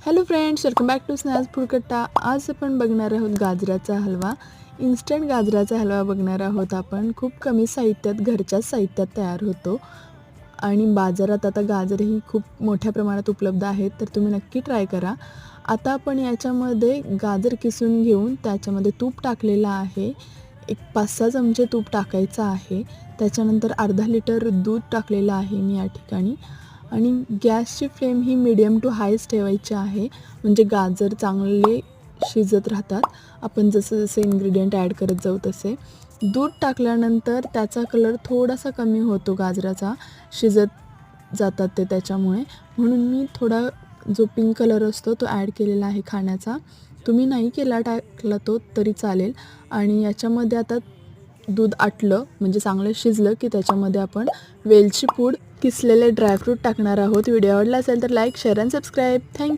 Hello friends, welcome back to snacks food Katta. आज आपण बघणार आहोत गाजराचा हलवा। इन्स्टंट गाजराचा हलवा बघणार आहोत आपण। खूप कमी साहित्यात, घरच्याच साहित्यात तयार होतो आणि बाजारात आता गाजरही खूप मोठ्या प्रमाणात उपलब्ध आहेत, तर तुम्ही नक्की ट्राय करा। आता आपण याच्यामध्ये गाजर किसून घेऊन त्याच्यामध्ये तूप टाकलेलं आहे। एक 5-6 चमचे तूप टाकायचं आहे। त्याच्यानंतर अर्धा लिटर दूध टाकलेलं आहे मी या ठिकाणी आणि गॅसची फ्लेम ही मीडियम टू हायच ठेवायची आहे, म्हणजे गाजर चांगले शिजत राहतात। आपण जसे जसे इन्ग्रेडियंट ॲड करत जाऊ तसे। दूध टाकल्यानंतर त्याचा कलर थोडासा कमी होतो गाजराचा, शिजत जातात ते त्याच्यामुळे, म्हणून मी थोडा जो पिंक कलर असतो तो ॲड केलेला आहे खाण्याचा। तुम्ही नाही केला टाकला तो तरी चालेल। आणि याच्यामध्ये आता दूध आटलं म्हणजे चांगलं शिजलं की त्याच्यामध्ये आपण वेलची पूड, किसलेले ड्रायफ्रूट टाकणार आहोत। व्हिडिओ आवडला असेल तर लाईक, शेअर आणि सबस्क्राईब। थँक्यू।